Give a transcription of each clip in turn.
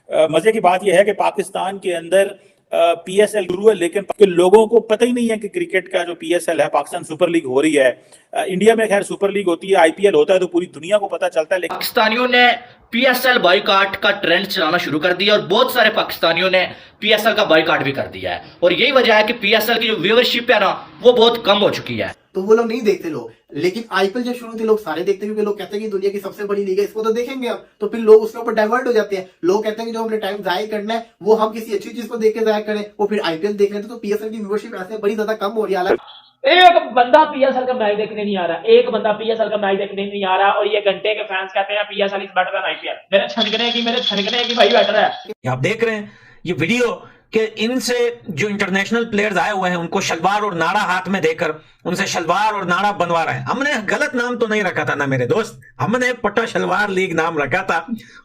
मजे की बात यह है कि पाकिस्तान के अंदर पीएसएल शुरू है, लेकिन लोगों को पता ही नहीं है कि क्रिकेट का जो पीएसएल है, पाकिस्तान सुपर लीग हो रही है। इंडिया में खैर सुपर लीग होती है, आईपीएल होता है तो पूरी दुनिया को पता चलता है, लेकिन पाकिस्तानियों ने पीएसएल बॉयकॉट का ट्रेंड चलाना शुरू कर दिया और बहुत सारे पाकिस्तानियों ने पीएसएल का बॉयकॉट भी कर दिया है। और यही वजह है कि पीएसएल की जो व्यूअरशिप है ना, वो बहुत कम हो चुकी है। तो वो लोग नहीं देखते लोग, लेकिन आईपीएल जब शुरू थी लोग सारे देखते हैं, क्योंकि लोग कहते हैं कि दुनिया की सबसे बड़ी लीग है, इसको तो देखेंगे हम। तो फिर लोग उसके ऊपर डाइवर्ट हो जाते हैं। लोग कहते हैं कि जो हमने टाइम जाया करना है वो हम किसी अच्छी चीज को देख के जाया करें, वो फिर आईपीएल देख रहे हैं। तो पीएसएल की व्यूअरशिप ऐसे बड़ी ज्यादा कम हो रही है। एक बंदा पीएसएल का मैच देखने नहीं आ रहा, एक बंदा पीएसएल का मैच देखने नहीं आ रहा, और ये घंटे के फैंस कहते हैं PSL is better than IPL. मेरे छनकने की भाई बेटर है। आप देख रहे हैं ये वीडियो कि इनसे जो इंटरनेशनल प्लेयर्स आए हुए हैं उनको शलवार और नाड़ा हाथ में देकर उनसे शलवार और नाड़ा बनवा रहे हैं। हमने गलत नाम तो नहीं रखा था ना मेरे दोस्त, हमने पट्टा शलवार लीग नाम रखा था।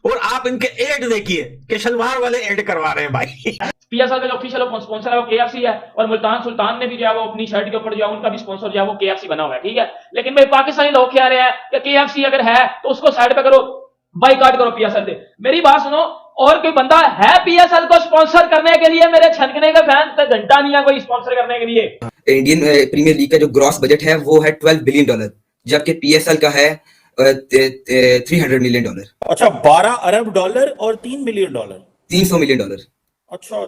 और आप इनके एड देखिए कि शलवार वाले एड करवा रहे हैं भाई। पीएसएल का जो ऑफिशियल स्पॉन्सर है वो केएफसी है, और मुल्तान सुल्तान ने भी जो है वो अपनी शर्ट के ऊपर जो है उनका भी स्पॉन्सर जो है वो केएफसी बना हुआ है, ठीक है। लेकिन भाई पाकिस्तानी लोग कह रहे हैं कि केएफसी अगर है तो उसको साइड पे करो, बाइकआउट करो पीएसएल से। मेरी बात सुनो, और कोई बंदा है पीएसएल को स्पॉन्सर करने के लिए? मेरे छनकने का फैन तो घंटा नहीं है कोई स्पॉन्सर करने के लिए। इंडियन प्रीमियर लीग का जो ग्रॉस बजट है वो है $12 बिलियन, जबकि पीएसएल का है $300 मिलियन। अच्छा, $12 अरब और $3 मिलियन, $300 मिलियन। अच्छा।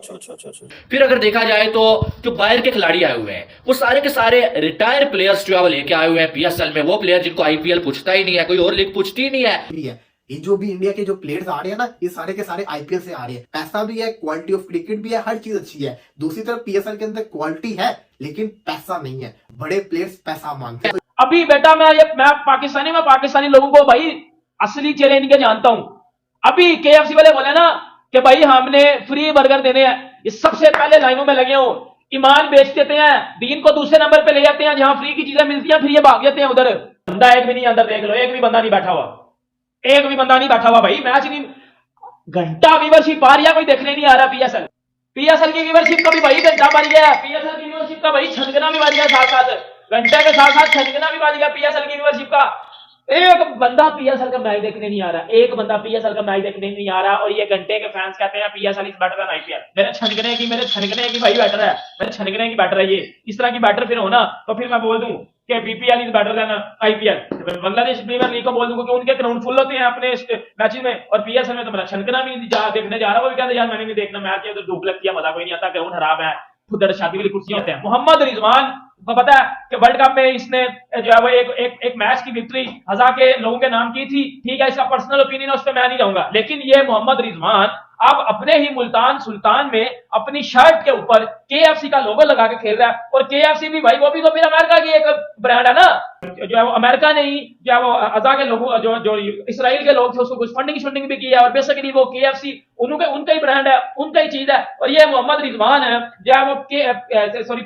फिर अगर देखा जाए तो जो बाहर के खिलाड़ी आए हुए हैं वो सारे के सारे रिटायर प्लेयर्स जो है वो लेके आए हुए हैं पीएसएल में। वो प्लेयर जिनको आईपीएल पूछता ही नहीं है, कोई और लीग पूछती ही नहीं है। ये जो भी इंडिया के जो प्लेयर्स आ रहे हैं ना, ये सारे के सारे आईपीएल से आ रहे हैं। पैसा भी है, क्वालिटी ऑफ क्रिकेट भी है, हर चीज अच्छी है। दूसरी तरफ पीएसएल के अंदर क्वालिटी है लेकिन पैसा नहीं है। बड़े प्लेयर्स पैसा मांगते हैं। अभी बेटा मैं पाकिस्तानी लोगों को भाई असली चेहरे इनके जानता हूं। अभी केएफसी वाले बोले ना कि भाई हमने फ्री बर्गर देने हैं, ये सबसे पहले लाइनों में लगे हो। ईमान बेच देते हैं, दीन को दूसरे नंबर पे ले जाते हैं। जहां फ्री की चीजें मिलती हैं फिर ये भाग जाते हैं उधर। बंदा एक भी नहीं अंदर, देख लो एक भी बंदा नहीं बैठा हुआ, एक भी बंदा नहीं बैठा हुआ भाई। मैच नहीं, घंटा व्यूअरशिप आ रही है, कोई देखने नहीं आ रहा। पीएसएल की व्यूअरशिप का भी भाई घंटा बढ़ गया। पीएसएल की व्यूअरशिप का भाई छनकना भी बढ़ गया, साथ साथ घंटे के साथ साथ छनकना भी बढ़ गया पीएसएल की व्यूअरशिप का। एक बंदा पीएसएल का मैच देखने नहीं आ रहा, एक बंदा पीएसएल का मैच देखने नहीं आ रहा, और ये घंटे के फैंस कहते हैं PSL is better than IPL. मेरे छनकने की भाई बेटर है, मेरे छनकने की बेटर है। ये इस तरह की बैटर फिर हो ना तो फिर मैं बोल दूं कि BPL is better than IPL. Bangladesh premier league को बोल दूंगा कि उनके ग्राउंड फुल होते हैं अपने मैचेस में, और पीएसएल में तो मेरा छनकना भी देखने जा रहा। वो भी कहते यार मैंने नहीं देखना मैच, है तो धूप लगती है, मजा कोई नहीं आता, ग्राउंड खराब है, खुद शादी वाली कुर्सियां होते हैं। मोहम्मद रिजवान को पता है कि वर्ल्ड कप में इसने जो है वो एक मैच की विक्ट्री 1000 के लोगों के नाम की थी, ठीक है। इसका पर्सनल ओपिनियन है, उस पर मैं नहीं जाऊंगा। लेकिन ये मोहम्मद रिजवान अब अपने ही मुल्तान सुल्तान में अपनी शर्ट के ऊपर केएफसी का लोगो लगा के खेल रहा है। और केएफसी भी भाई वो भी तो फिर अमेरिका की एक ब्रांड है ना, जो है वो अमेरिका ने ही जो है वो अज़ा के लोगों जो इसराइल के लोग थे उसको कुछ फंडिंग भी किया, और बेसिकली वो केएफसी उनका ही ब्रांड है, उनका ही चीज है। और ये मोहम्मद रिजवान है जो है वो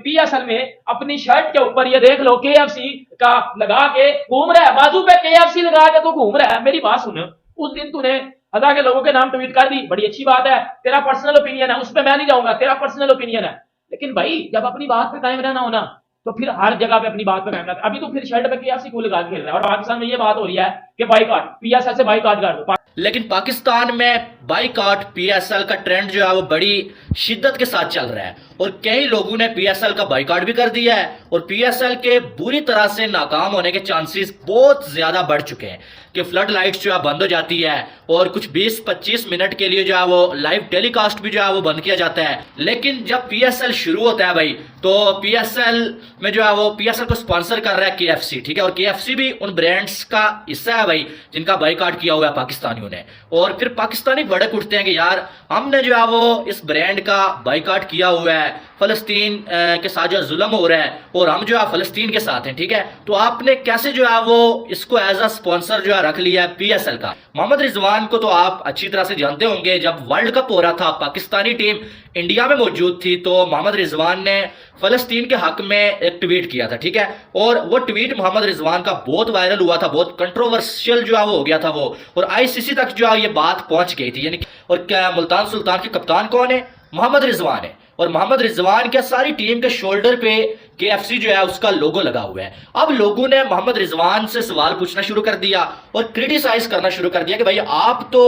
पीएसएल में अपनी शर्ट के ऊपर ये देख लो केएफसी का लगा के घूम रहा है, बाजू पे केएफसी लगा के तो घूम रहा है। मेरी बात सुन, उस दिन तूने अदा के लोगों के नाम ट्वीट कर दी, बड़ी अच्छी बात है, तेरा पर्सनल ओपिनियन है, उस पर मैं नहीं जाऊंगा, तेरा पर्सनल ओपिनियन है। लेकिन भाई जब अपनी बात पे कायम रहना हो ना तो फिर हर जगह पे अपनी बात पे कायम रहना। अभी तो फिर शर्ट पे केएफसी को लगा खेल रहा है, और पाकिस्तान में ये बात हो रही है कि बाइकआउट पीएसएल से बाइकआउट कर दो। लेकिन पाकिस्तान में बाइकआउट पीएसएल का ट्रेंड जो है वो बड़ी शिद्दत के साथ चल रहा है, और कई लोगों ने पीएसएल का बाइकआउट भी कर दिया है, और पीएसएल के बुरी तरह से नाकाम होने के चांसेस बहुत ज्यादा बढ़ चुके हैं कि फ्लड लाइट्स जो है बंद हो जाती है, और कुछ 20-25 मिनट के लिए जो है वो लाइव टेलीकास्ट भी जो है वो बंद किया जाता है। लेकिन जब पीएसएल शुरू होता है भाई, तो पीएसएल में जो है वो पीएसएल को स्पॉन्सर कर रहा है केएफसी, ठीक है। और केएफसी भी उन ब्रांड्स का हिस्सा है भाई जिनका बाइकआउट किया हुआ है पाकिस्तानियों ने। और फिर पाकिस्तानी भड़क उठते हैं कि यार हमने जो है वो इस ब्रांड का बाइकआउट किया हुआ है, फलस्तीन के साथ जो जुल्म हो रहा है और हम जो है फलस्तीन के साथ हैं, ठीक है। तो आपने कैसे जो है वो इसको एज अ स्पॉन्सर जो है रख लिया है पीएसएल का। मोहम्मद रिजवान को तो आप अच्छी तरह से जानते होंगे, जब वर्ल्ड कप हो रहा था पाकिस्तानी टीम इंडिया में मौजूद थी तो मोहम्मद रिजवान ने फलस्तीन के हक में एक ट्वीट किया था, ठीक है। और वो ट्वीट मोहम्मद रिजवान का बहुत वायरल हुआ था, बहुत कंट्रोवर्शियल जो है वो हो गया था वो, और आईसीसी तक जो है ये बात पहुंच गई थी। यानी और क्या मुल्तान सुल्तान के कप्तान कौन है? मोहम्मद रिजवान है। और मोहम्मद रिजवान के सारी टीम के शोल्डर पे KFC जो है उसका लोगो लगा हुआ है। अब लोगों ने मोहम्मद रिजवान से सवाल पूछना शुरू कर दिया और क्रिटिसाइज करना शुरू कर दिया कि भाई आप तो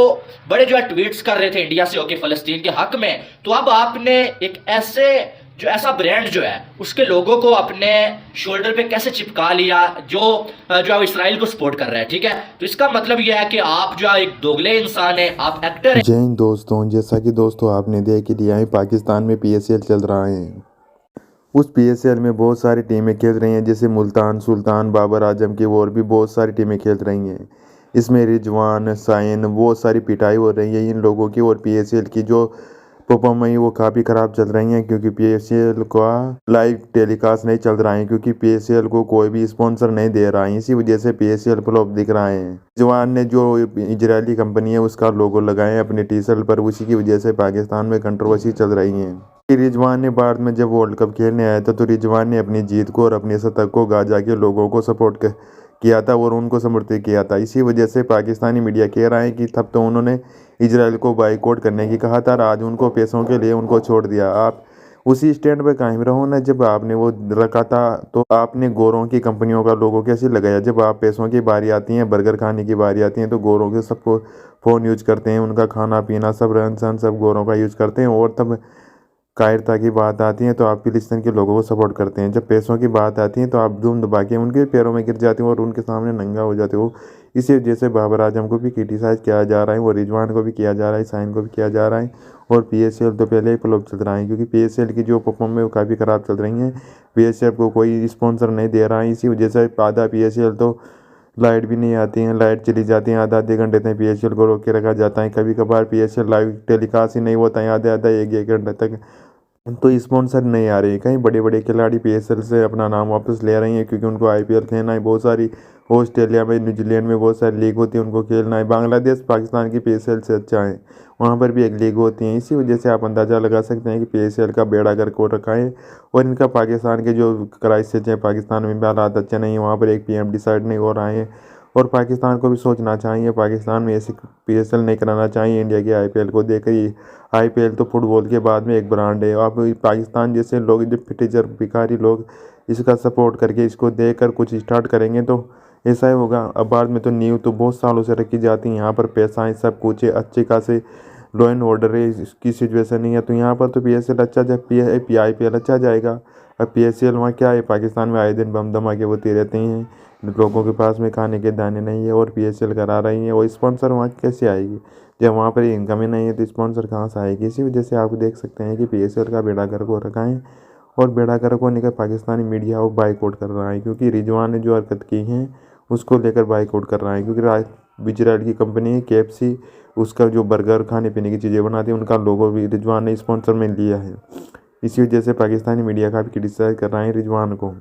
बड़े जो है ट्वीट्स कर रहे थे इंडिया से होकर फलस्तीन के हक में, तो अब आपने एक ऐसा ब्रांड जो है उसके लोगों को अपने शोल्डर पे कैसे चिपका लिया जो है इसराइल को सपोर्ट कर रहा है। ठीक है, तो इसका मतलब यह है कि आप जो है एक दोगले इंसान है, आप एक्टर है। जय हिंद दोस्तों, जैसा कि दोस्तों आपने देख लिया है, पाकिस्तान में PSL चल रहा है। उस PSL में बहुत सारी टीमें खेल रही हैं, जैसे मुल्तान सुल्तान, बाबर आजम की और भी बहुत सारी टीमें खेल रही हैं। इसमें रिजवान, साइन, बहुत सारी पिटाई हो रही है इन लोगों की, और PSL की जो परफॉर्मेंस है वो काफ़ी ख़राब चल रही हैं, क्योंकि PSL का लाइव टेलीकास्ट नहीं चल रहा है, क्योंकि PSL को कोई भी स्पॉन्सर नहीं दे रहा है। इसी वजह से PSL फ्लॉप दिख रहा है। रिजवान ने जो इजरायली कंपनी है उसका लोगो लगाए हैं अपने टी-शर्ट पर, उसी की वजह से पाकिस्तान में कंट्रोवर्सी चल रही है। रिजवान ने बाद में जब वर्ल्ड कप खेलने आया था तो रिजवान ने अपनी जीत को और अपनी सतह को गाजा के लोगों को सपोर्ट किया था और उनको समर्थित किया था। इसी वजह से पाकिस्तानी मीडिया कह रहा है कि तब तो उन्होंने इजराइल को बाइकआउट करने की कहा था, आज उनको पैसों के लिए उनको छोड़ दिया। आप उसी स्टैंड पर कायम रहो ना, जब आपने वो रखा था तो आपने गोरों की कंपनियों का लोगो कैसे लगाया। जब आप पैसों की बारी आती है, बर्गर खाने की बारी आती है, तो गोरों के सबको फ़ोन यूज करते हैं, उनका खाना पीना सब रहन सहन सब गोरों का यूज करते हैं। और तब कायरता की बात आती है तो आप फिलिस्तीन के लोगों को सपोर्ट करते हैं। जब पैसों की बात आती है तो आप धूम दबा के उनके पैरों में गिर जाते हो और उनके सामने नंगा हो जाते हो। इसी वजह से बाबर आजम को भी क्रिटिसाइज किया जा रहा है, और रिजवान को भी किया जा रहा है, साइन को भी किया जा रहा है। और PSL तो पहले ही फ्लॉप चल रहा है, क्योंकि PSL की जो परफॉर्मेंस वो काफ़ी ख़राब चल रही है। PSL को कोई स्पॉन्सर नहीं दे रहा है, इसी वजह से आधा PSL तो लाइट भी नहीं आती है, लाइट चली जाती है, आधे घंटे तक PSL को रोक के रखा जाता है। कभी कभार PSL लाइव टेलीकास्ट ही नहीं होता है, आधे एक घंटे तक। तो स्पॉन्सर नहीं आ रहे हैं। कई बड़े बड़े खिलाड़ी PSL से अपना नाम वापस ले रही हैं, क्योंकि उनको IPL खेलना है। बहुत सारी ऑस्ट्रेलिया में, न्यूजीलैंड में बहुत सारी लीग होती है, उनको खेलना है। बांग्लादेश पाकिस्तान की PSL से अच्छा है, वहाँ पर भी एक लीग होती है। इसी वजह से आप अंदाज़ा लगा सकते हैं कि PSL का बेड़ा गर्क हो रखा है। और इनका पाकिस्तान के जो क्राइसिस है, पाकिस्तान में भी हालात अच्छे नहीं है, वहाँ पर एक PM डिसाइड नहीं हो रहा है। और पाकिस्तान को भी सोचना चाहिए, पाकिस्तान में ऐसे PSL नहीं कराना चाहिए इंडिया की IPL को देखकर। ही IPL तो फुटबॉल के बाद में एक ब्रांड है। आप पाकिस्तान जैसे लोग, जो फिटेजर भिखारी लोग इसका सपोर्ट करके इसको देखकर कुछ स्टार्ट करेंगे तो ऐसा ही होगा। अब बाद में तो नींव तो बहुत सालों से रखी जाती है, यहाँ पर पैसा है, सब कुछ है, अच्छे खासे लॉ एंड ऑर्डर है, इसकी सिचुएशन नहीं है। तो यहाँ पर तो PSL अच्छा जाए, IPL अच्छा जाएगा। अब PSL वहाँ क्या है, पाकिस्तान में आए दिन बम धमाके होते रहते हैं, लोगों के पास में खाने के दाने नहीं है और PSL करा रही है। और स्पॉन्सर वहाँ कैसे आएगी, जब वहाँ पर इनकम ही नहीं है तो स्पॉन्सर कहाँ से आएगी। इसी वजह से आप देख सकते हैं कि PSL का बेड़ा गर्क हो रखा है, और बेड़ा गर्क होने का पाकिस्तानी मीडिया वो बाइकआउट कर रहा है, क्योंकि रिजवान ने जो हरकत की है उसको लेकर बाइकआउट कर रहा है। क्योंकि इजराइल की कंपनी है KFC, उसका जो बर्गर खाने पीने की चीज़ें बनाती है, उनका लोगो भी रिजवान ने स्पॉन्सर में लिया है। इसी वजह से पाकिस्तानी मीडिया का भी क्रिटिसाइज कर रहा है रिजवान को।